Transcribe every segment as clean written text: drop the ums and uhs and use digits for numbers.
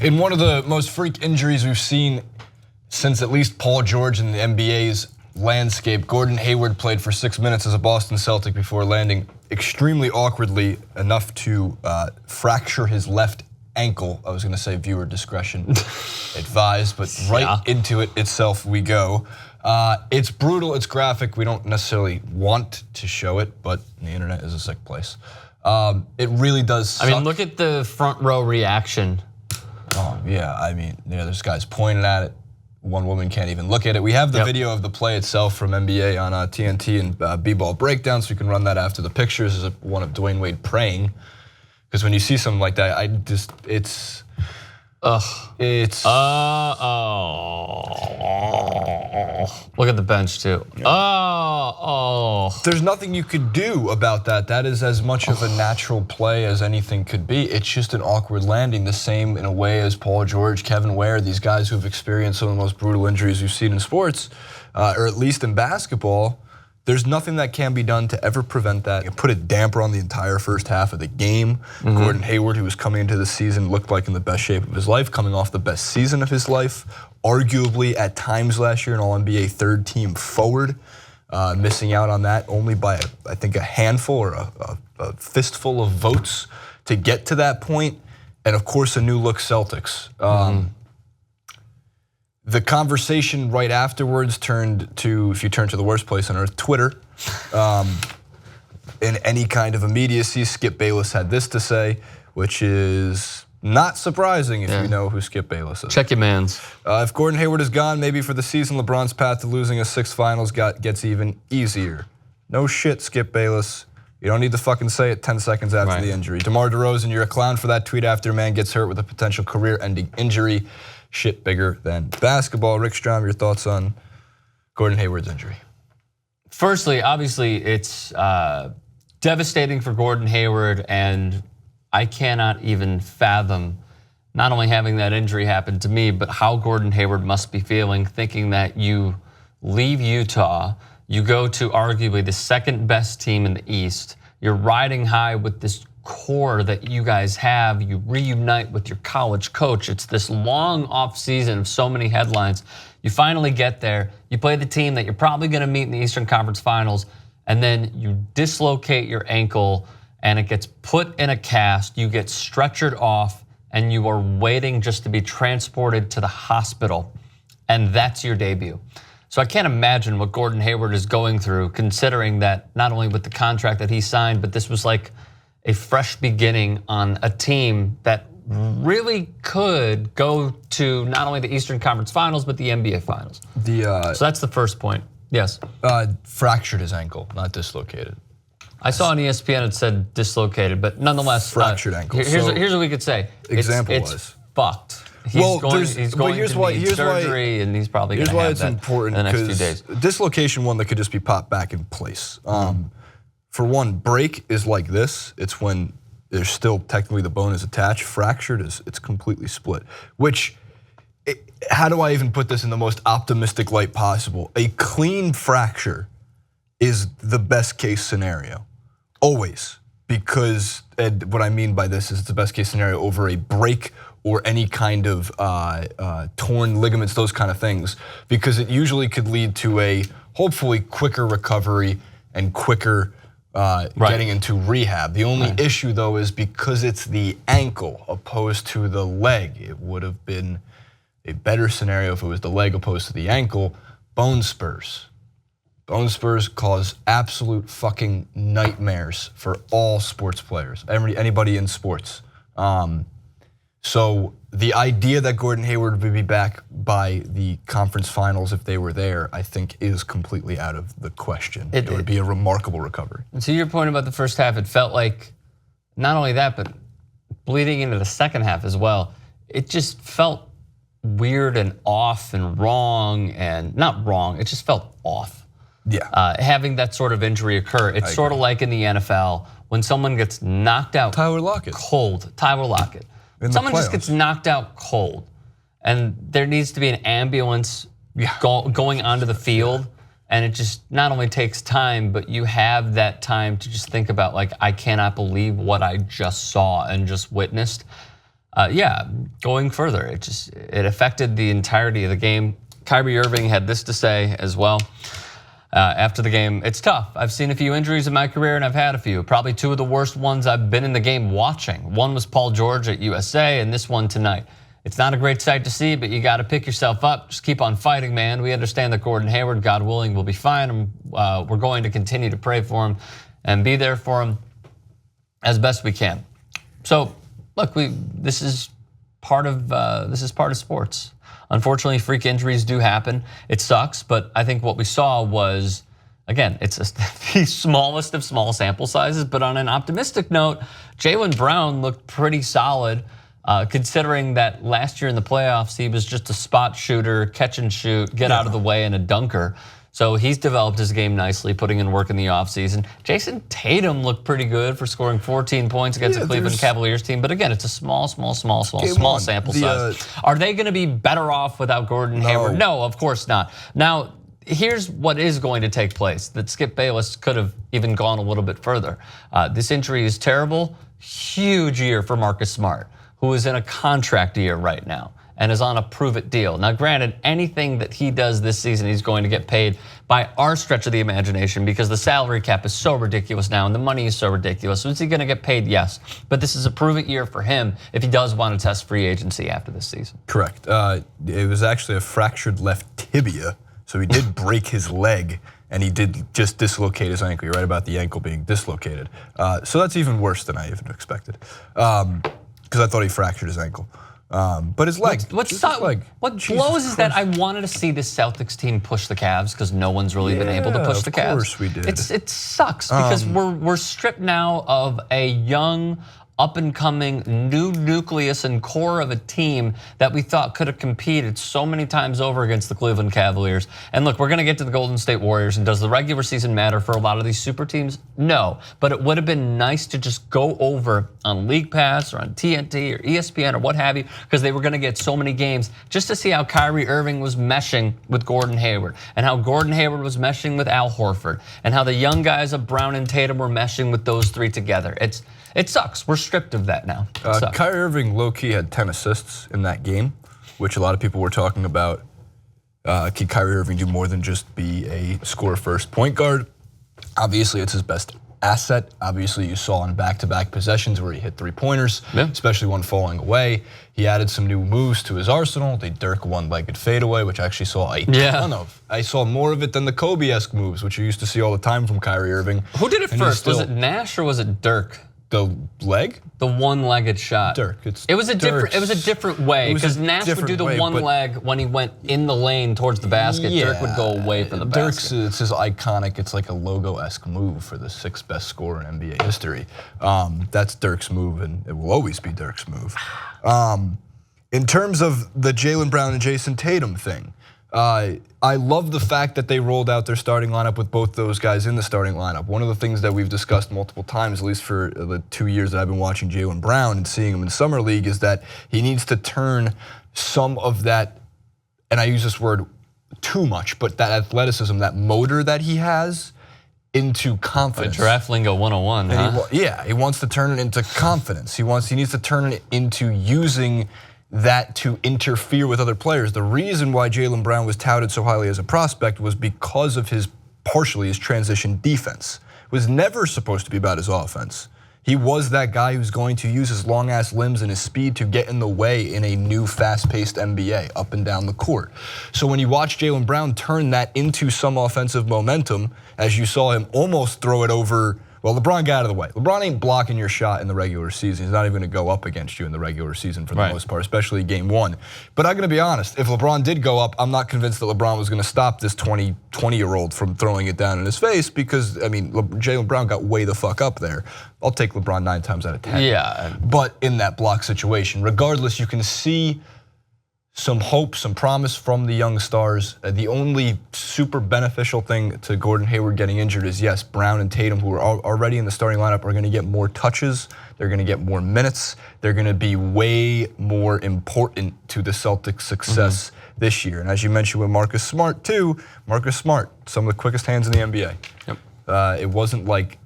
In one of the most freak injuries we've seen since at least Paul George in the NBA's landscape, Gordon Hayward played for 6 minutes as a Boston Celtic before landing extremely awkwardly enough to fracture his left ankle. I was gonna say viewer discretion advised, but right into it itself we go. It's brutal, it's graphic. We don't necessarily want to show it, but the internet is a sick place. It really does suck. I mean, look at the front row reaction. Oh yeah, I mean, there's guys pointing at it. One woman can't even look at it. We have the video of the play itself from NBA on TNT and B-Ball Breakdown, so you can run that after the pictures. Is one of Dwayne Wade praying, because when you see something like that, it's. Look at the bench too. There's nothing you could do about that. That is as much of a natural play as anything could be. It's just an awkward landing, the same in a way as Paul George, Kevin Ware, these guys who have experienced some of the most brutal injuries we've seen in sports, or at least in basketball. There's nothing that can be done to ever prevent that. You put a damper on the entire first half of the game. Gordon Hayward, who was coming into the season, looked like in the best shape of his life, coming off the best season of his life. Arguably, at times last year, an All-NBA third team forward, missing out on that only by, I think, a handful or a fistful of votes to get to that point. And of course, a new look Celtics. The conversation right afterwards turned to, if you turn to the worst place on earth, Twitter. In any kind of immediacy, Skip Bayless had this to say, which is not surprising if you know who Skip Bayless is. Check your mans. If Gordon Hayward is gone, maybe for the season, LeBron's path to losing his 6 finals gets even easier. No shit, Skip Bayless. You don't need to fucking say it 10 seconds after the injury. DeMar DeRozan, you're a clown for that tweet after a man gets hurt with a potential career-ending injury. Shit bigger than basketball. Rick Strom, your thoughts on Gordon Hayward's injury? Firstly, obviously, it's devastating for Gordon Hayward, and I cannot even fathom not only having that injury happen to me, but how Gordon Hayward must be feeling, thinking that you leave Utah, you go to arguably the second best team in the East, you're riding high with this core that you guys have, you reunite with your college coach. It's this long off season of so many headlines. You finally get there, you play the team that you're probably gonna meet in the Eastern Conference Finals, and then you dislocate your ankle and it gets put in a cast, you get stretchered off, and you are waiting just to be transported to the hospital, and that's your debut. So I can't imagine what Gordon Hayward is going through, considering that not only with the contract that he signed, but this was like a fresh beginning on a team that really could go to not only the Eastern Conference Finals, but the NBA Finals. So that's the first point. Yes. Fractured his ankle, not dislocated. I saw on ESPN it said dislocated, but nonetheless, fractured ankle. Here's what we could say. It's fucked. He's going to need surgery, and he's probably going to have that in the next few days. Dislocation, one that could just be popped back in place. For one, break is like this. It's when there's still technically the bone is attached. Fractured it's completely split. How do I even put this in the most optimistic light possible? A clean fracture is the best case scenario, always. Because what I mean by this is it's the best case scenario over a break or any kind of torn ligaments, those kind of things, because it usually could lead to a hopefully quicker recovery and quicker getting into rehab. The only issue though is because it's the ankle opposed to the leg. It would have been a better scenario if it was the leg opposed to the ankle. Bone spurs. Bone spurs cause absolute fucking nightmares for all sports players, anybody in sports. So the idea that Gordon Hayward would be back by the conference finals if they were there, I think is completely out of the question. It would be a remarkable recovery. And to your point about the first half, it felt like not only that, but bleeding into the second half as well, it just felt weird and off and wrong, and not wrong, it just felt off. Yeah. Having that sort of injury occur, it's sort of like in the NFL when someone gets knocked out cold. Tyler Lockett. Someone just gets knocked out cold, and there needs to be an ambulance going onto the field, and it just not only takes time, but you have that time to just think about, like, I cannot believe what I just saw and just witnessed. yeah, going further, it affected the entirety of the game. Kyrie Irving had this to say as well. After the game, it's tough. I've seen a few injuries in my career and I've had a few. Probably two of the worst ones I've been in the game watching. One was Paul George at USA and this one tonight. It's not a great sight to see, but you got to pick yourself up. Just keep on fighting, man. We understand that Gordon Hayward, God willing, will be fine. And we're going to continue to pray for him and be there for him as best we can. So look, this is part of sports. Unfortunately, freak injuries do happen. It sucks, but I think what we saw was, again, it's the smallest of small sample sizes, but on an optimistic note, Jaylen Brown looked pretty solid, considering that last year in the playoffs, he was just a spot shooter, catch and shoot, get out of the way, and a dunker. So he's developed his game nicely, putting in work in the offseason. Jason Tatum looked pretty good for scoring 14 points against the Cleveland Cavaliers team. But again, it's a small sample size. Are they going to be better off without Gordon Hayward? No, of course not. Now, here's what is going to take place that Skip Bayless could have even gone a little bit further. This injury is terrible. Huge year for Marcus Smart, who is in a contract year right now and is on a prove-it deal. Now, granted, anything that he does this season, he's going to get paid by our stretch of the imagination because the salary cap is so ridiculous now and the money is so ridiculous. So is he going to get paid? Yes. But this is a prove-it year for him if he does want to test free agency after this season. Correct. It was actually a fractured left tibia, so he did break his leg and he did just dislocate his ankle. You're right about the ankle being dislocated. So that's even worse than I even expected because I thought he fractured his ankle. But his leg. What blows is that I wanted to see this Celtics team push the Cavs because no one's really been able to push the Cavs. Of course we did. It sucks because we're stripped now of a young, up-and-coming new nucleus and core of a team that we thought could have competed so many times over against the Cleveland Cavaliers. And look, we're going to get to the Golden State Warriors, and does the regular season matter for a lot of these super teams? No, but it would have been nice to just go over on League Pass or on TNT or ESPN or what have you, because they were going to get so many games just to see how Kyrie Irving was meshing with Gordon Hayward and how Gordon Hayward was meshing with Al Horford and how the young guys of Brown and Tatum were meshing with those three together. It sucks. We're stripped of that now. Kyrie Irving low-key had 10 assists in that game, which a lot of people were talking about. Can Kyrie Irving do more than just be a score-first point guard? Obviously, it's his best asset. Obviously, you saw on back-to-back possessions where he hit three-pointers, especially one falling away. He added some new moves to his arsenal. The Dirk one-legged fadeaway, which I actually saw a ton of. I saw more of it than the Kobe-esque moves, which you used to see all the time from Kyrie Irving. Who did it first? Was it Nash or was it Dirk? The leg? The one-legged shot. Dirk. It was a different way because Nash would do the one leg when he went in the lane towards the basket. Yeah, Dirk would go away from the basket. It's his iconic, it's like a logo-esque move for the sixth best scorer in NBA history. That's Dirk's move and it will always be Dirk's move. In terms of the Jaylen Brown and Jason Tatum thing, I love the fact that they rolled out their starting lineup with both those guys in the starting lineup. One of the things that we've discussed multiple times, at least for the 2 years that I've been watching Jaylen Brown and seeing him in Summer League, is that he needs to turn some of that, and I use this word too much, but that athleticism, that motor that he has, into confidence. Draft lingo 101, huh? He wants to turn it into confidence. He needs to turn it into using that to interfere with other players. The reason why Jaylen Brown was touted so highly as a prospect was because of partially his transition defense. It was never supposed to be about his offense. He was that guy who's going to use his long ass limbs and his speed to get in the way in a new fast-paced NBA, up and down the court. So when you watch Jaylen Brown turn that into some offensive momentum, as you saw him almost throw it over. Well, LeBron got out of the way. LeBron ain't blocking your shot in the regular season. He's not even going to go up against you in the regular season for the most part, especially game one. But I'm going to be honest, if LeBron did go up, I'm not convinced that LeBron was going to stop this 20-year-old from throwing it down in his face because, I mean, Jaylen Brown got way the fuck up there. I'll take LeBron 9 times out of 10. Yeah. But in that block situation, regardless, you can see some hope, some promise from the young stars. The only super beneficial thing to Gordon Hayward getting injured is, yes, Brown and Tatum, who are already in the starting lineup, are going to get more touches. They're going to get more minutes. They're going to be way more important to the Celtics' success this year. And as you mentioned with Marcus Smart, too, Marcus Smart, some of the quickest hands in the NBA. It wasn't like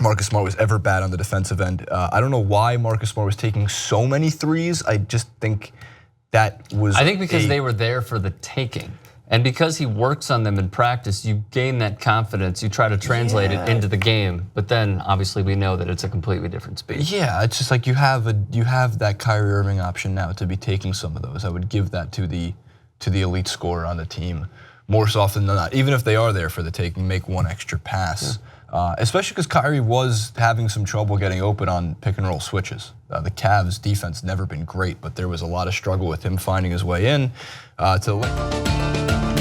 Marcus Smart was ever bad on the defensive end. I don't know why Marcus Smart was taking so many threes. I just think that was. I think because they were there for the taking. And because he works on them in practice, you gain that confidence. You try to translate it into the game, but then obviously we know that it's a completely different speed. Yeah, it's just like you have that Kyrie Irving option now to be taking some of those. I would give that to the elite scorer on the team more so often than not. Even if they are there for the taking, make one extra pass. Especially because Kyrie was having some trouble getting open on pick and roll switches. The Cavs defense never been great, but there was a lot of struggle with him finding his way in to the lane.